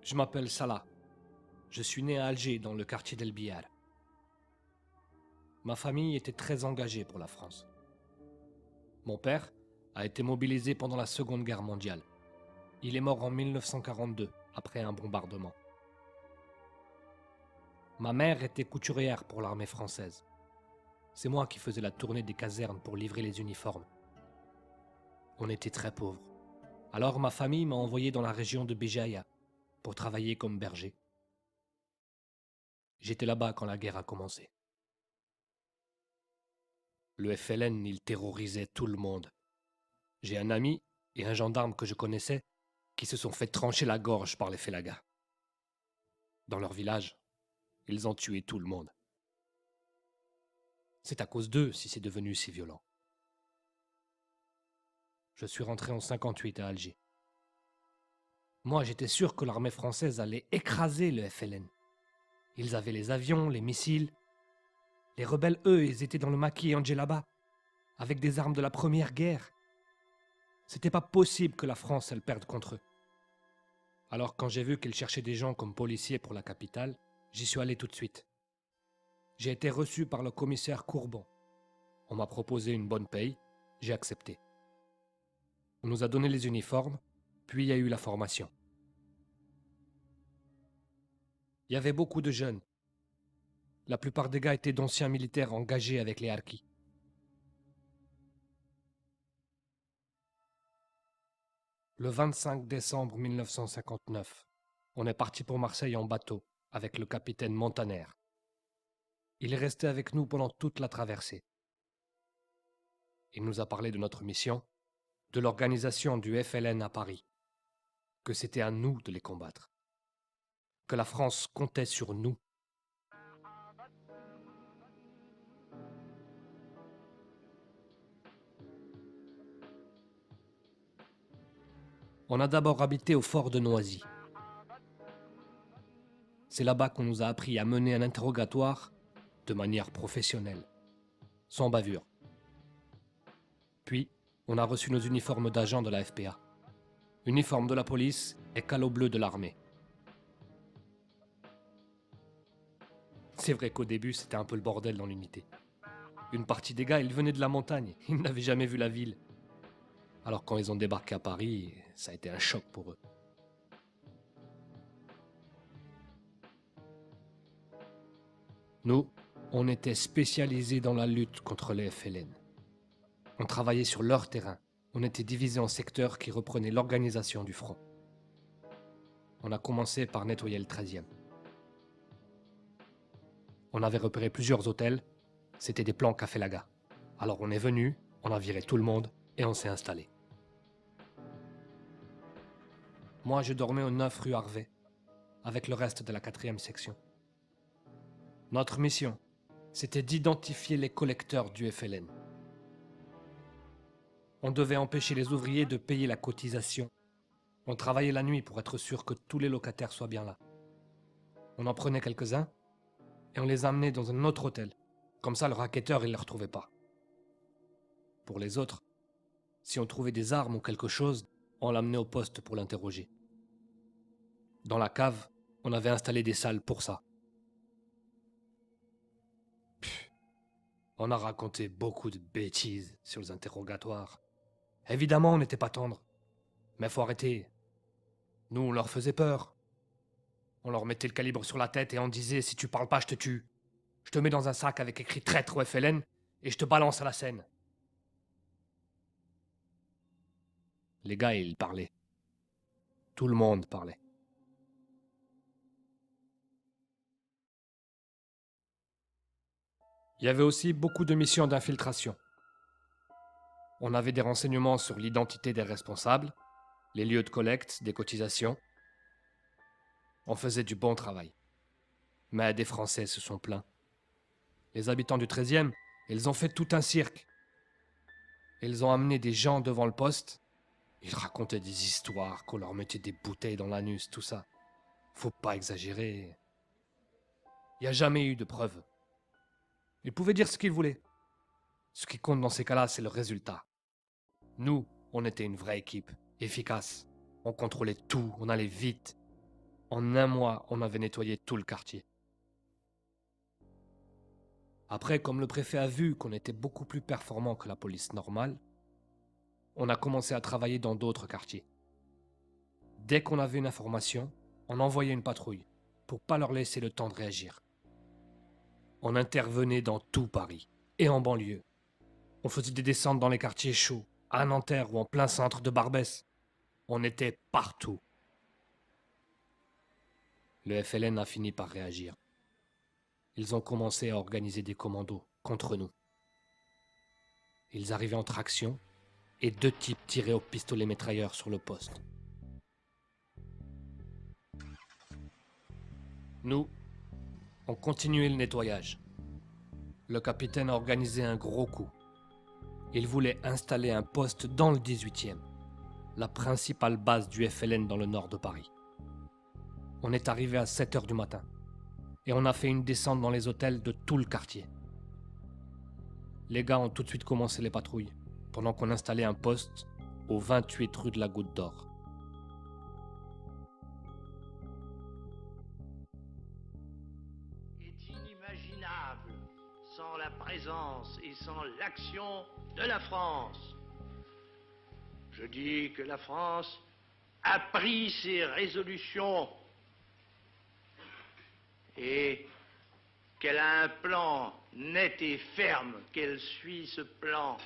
Je m'appelle Salah. Je suis né à Alger, dans le quartier d'El Biar. Ma famille était très engagée pour la France. Mon père a été mobilisé pendant la Seconde Guerre mondiale. Il est mort en 1942, après un bombardement. Ma mère était couturière pour l'armée française. C'est moi qui faisais la tournée des casernes pour livrer les uniformes. On était très pauvres. Alors ma famille m'a envoyé dans la région de Béjaïa pour travailler comme berger. J'étais là-bas quand la guerre a commencé. Le FLN, il terrorisait tout le monde. J'ai un ami et un gendarme que je connaissais qui se sont fait trancher la gorge par les Félagas. Dans leur village, ils ont tué tout le monde. C'est à cause d'eux si c'est devenu si violent. Je suis rentré en 58 à Alger. Moi, j'étais sûr que l'armée française allait écraser le FLN. Ils avaient les avions, les missiles. Les rebelles, eux, ils étaient dans le maquis et Djellaba, avec des armes de la Première Guerre. C'était pas possible que la France, elle perde contre eux. Alors quand j'ai vu qu'ils cherchaient des gens comme policiers pour la capitale, j'y suis allé tout de suite. J'ai été reçu par le commissaire Courbon. On m'a proposé une bonne paye, j'ai accepté. On nous a donné les uniformes, puis il y a eu la formation. Il y avait beaucoup de jeunes. La plupart des gars étaient d'anciens militaires engagés avec les harkis. Le 25 décembre 1959, on est parti pour Marseille en bateau avec le capitaine Montaner. Il est resté avec nous pendant toute la traversée. Il nous a parlé de notre mission, de l'organisation du FLN à Paris, que c'était à nous de les combattre, que la France comptait sur nous. On a d'abord habité au fort de Noisy. C'est là-bas qu'on nous a appris à mener un interrogatoire de manière professionnelle, sans bavure. Puis, on a reçu nos uniformes d'agents de la FPA, uniforme de la police et calot bleu de l'armée. C'est vrai qu'au début, c'était un peu le bordel dans l'unité. Une partie des gars, ils venaient de la montagne, ils n'avaient jamais vu la ville. Alors quand ils ont débarqué à Paris, ça a été un choc pour eux. Nous, on était spécialisés dans la lutte contre les FLN. On travaillait sur leur terrain. On était divisés en secteurs qui reprenaient l'organisation du front. On a commencé par nettoyer le 13e. On avait repéré plusieurs hôtels. C'était des plans Café Laga. Alors on est venu, on a viré tout le monde et on s'est installé. Moi, je dormais au 9 rue Harvey, avec le reste de la 4e section. Notre mission, c'était d'identifier les collecteurs du FLN. On devait empêcher les ouvriers de payer la cotisation. On travaillait la nuit pour être sûr que tous les locataires soient bien là. On en prenait quelques-uns et on les amenait dans un autre hôtel. Comme ça, le racketteur, il ne les retrouvait pas. Pour les autres, si on trouvait des armes ou quelque chose, on l'amenait au poste pour l'interroger. Dans la cave, on avait installé des salles pour ça. On a raconté beaucoup de bêtises sur les interrogatoires. Évidemment, on n'était pas tendre. Mais faut arrêter. Nous, on leur faisait peur. On leur mettait le calibre sur la tête et on disait « Si tu parles pas, je te tue. Je te mets dans un sac avec écrit traître au FLN et je te balance à la Seine. » Les gars, ils parlaient. Tout le monde parlait. Il y avait aussi beaucoup de missions d'infiltration. On avait des renseignements sur l'identité des responsables, les lieux de collecte, des cotisations. On faisait du bon travail. Mais des Français se sont plaints. Les habitants du 13e, ils ont fait tout un cirque. Ils ont amené des gens devant le poste. Ils racontaient des histoires, qu'on leur mettait des bouteilles dans l'anus, tout ça. Faut pas exagérer. Il n'y a jamais eu de preuves. Ils pouvaient dire ce qu'ils voulaient. Ce qui compte dans ces cas-là, c'est le résultat. Nous, on était une vraie équipe, efficace. On contrôlait tout, on allait vite. En un mois, on avait nettoyé tout le quartier. Après, comme le préfet a vu qu'on était beaucoup plus performant que la police normale, on a commencé à travailler dans d'autres quartiers. Dès qu'on avait une information, on envoyait une patrouille pour pas leur laisser le temps de réagir. On intervenait dans tout Paris et en banlieue. On faisait des descentes dans les quartiers chauds, à Nanterre ou en plein centre de Barbès. On était partout. Le FLN a fini par réagir. Ils ont commencé à organiser des commandos contre nous. Ils arrivaient en traction et 2 types tiraient au pistolet mitrailleur sur le poste. Nous, on continuait le nettoyage. Le capitaine a organisé un gros coup. Il voulait installer un poste dans le 18e, la principale base du FLN dans le nord de Paris. On est arrivé à 7 h du matin et on a fait une descente dans les hôtels de tout le quartier. Les gars ont tout de suite commencé les patrouilles, pendant qu'on installait un poste au 28 rue de la Goutte d'Or. Est inimaginable sans la présence et sans l'action de la France. Je dis que la France a pris ses résolutions et qu'elle a un plan net et ferme, qu'elle suit ce plan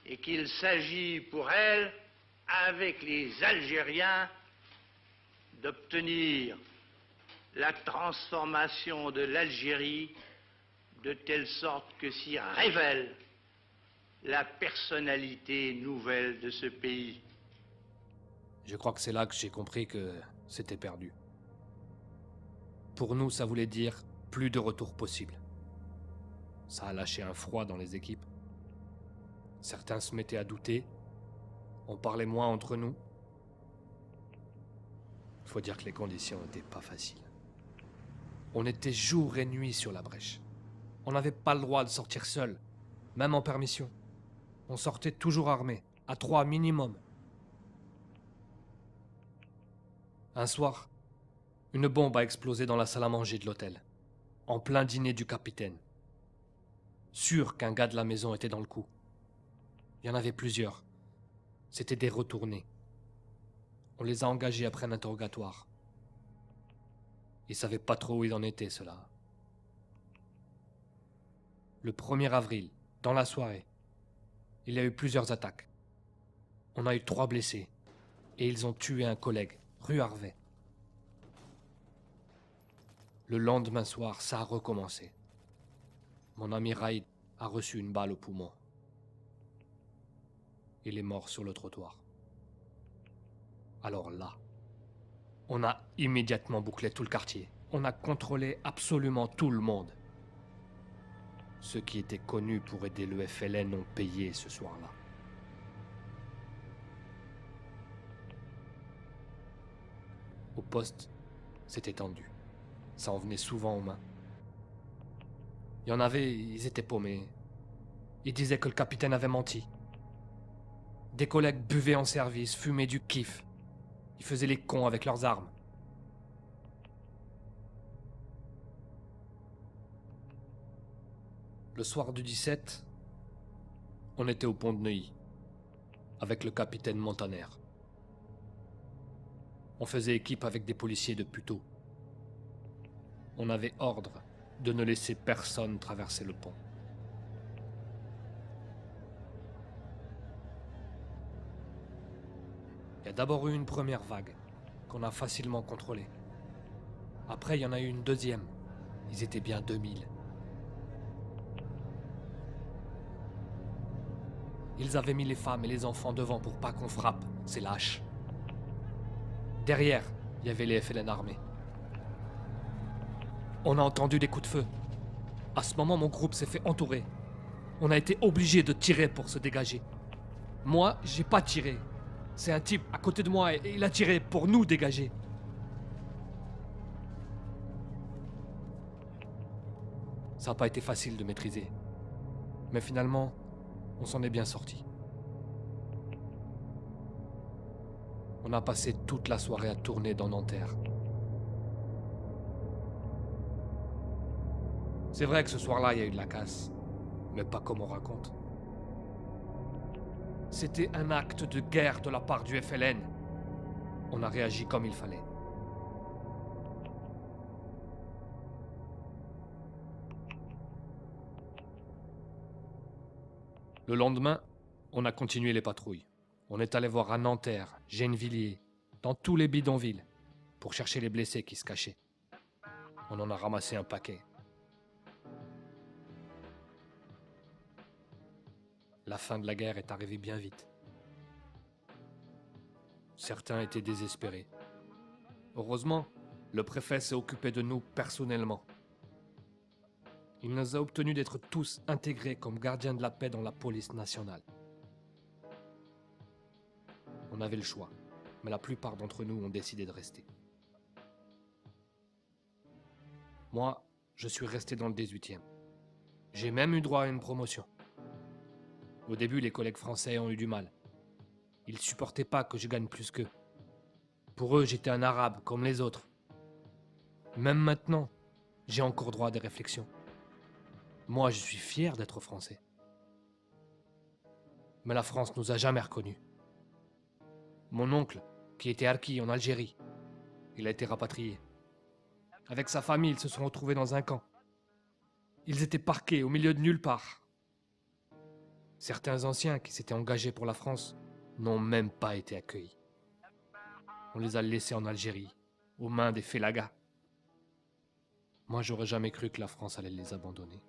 et qu'il s'agit pour elle, avec les Algériens, d'obtenir la transformation de l'Algérie de telle sorte que s'y révèle la personnalité nouvelle de ce pays. Je crois que c'est là que j'ai compris que c'était perdu. Pour nous, ça voulait dire plus de retour possible. Ça a lâché un froid dans les équipes. Certains se mettaient à douter. On parlait moins entre nous. Faut dire que les conditions n'étaient pas faciles. On était jour et nuit sur la brèche. On n'avait pas le droit de sortir seul, même en permission. On sortait toujours armés, à 3 minimum. Un soir, une bombe a explosé dans la salle à manger de l'hôtel, en plein dîner du capitaine. Sûr qu'un gars de la maison était dans le coup. Il y en avait plusieurs. C'était des retournés. On les a engagés après un interrogatoire. Ils savaient pas trop où ils en étaient, ceux-là. Le 1er avril, dans la soirée, il y a eu plusieurs attaques. On a eu 3 blessés. Et ils ont tué un collègue, rue Harvey. Le lendemain soir, ça a recommencé. Mon ami Raïd a reçu une balle au poumon. Il est mort sur le trottoir. Alors là, on a immédiatement bouclé tout le quartier. On a contrôlé absolument tout le monde. Ceux qui étaient connus pour aider le FLN ont payé ce soir-là. Au poste, c'était tendu. Ça en venait souvent aux mains. Il y en avait, ils étaient paumés. Ils disaient que le capitaine avait menti. Des collègues buvaient en service, fumaient du kiff. Ils faisaient les cons avec leurs armes. Le soir du 17, on était au pont de Neuilly, avec le capitaine Montaner. On faisait équipe avec des policiers de Puteaux. On avait ordre de ne laisser personne traverser le pont. Il y a d'abord eu une première vague, qu'on a facilement contrôlée. Après, il y en a eu une deuxième. Ils étaient bien 2000. Ils avaient mis les femmes et les enfants devant pour pas qu'on frappe, c'est lâche. Derrière, il y avait les FLN armés. On a entendu des coups de feu. À ce moment, mon groupe s'est fait entourer. On a été obligé de tirer pour se dégager. Moi, j'ai pas tiré. C'est un type à côté de moi et il a tiré pour nous dégager. Ça n'a pas été facile de maîtriser. Mais finalement, on s'en est bien sorti. On a passé toute la soirée à tourner dans Nanterre. C'est vrai que ce soir-là, il y a eu de la casse, mais pas comme on raconte. C'était un acte de guerre de la part du FLN. On a réagi comme il fallait. Le lendemain, on a continué les patrouilles. On est allé voir à Nanterre, Gennevilliers, dans tous les bidonvilles, pour chercher les blessés qui se cachaient. On en a ramassé un paquet. La fin de la guerre est arrivée bien vite. Certains étaient désespérés. Heureusement, le préfet s'est occupé de nous personnellement. Il nous a obtenu d'être tous intégrés comme gardiens de la paix dans la police nationale. On avait le choix, mais la plupart d'entre nous ont décidé de rester. Moi, je suis resté dans le 18e. J'ai même eu droit à une promotion. Au début, les collègues français ont eu du mal. Ils supportaient pas que je gagne plus qu'eux. Pour eux, j'étais un arabe comme les autres. Même maintenant, j'ai encore droit à des réflexions. Moi, je suis fier d'être français. Mais la France nous a jamais reconnus. Mon oncle, qui était harki en Algérie, il a été rapatrié. Avec sa famille, ils se sont retrouvés dans un camp. Ils étaient parqués au milieu de nulle part. Certains anciens qui s'étaient engagés pour la France n'ont même pas été accueillis. On les a laissés en Algérie, aux mains des félagas. Moi, j'aurais jamais cru que la France allait les abandonner.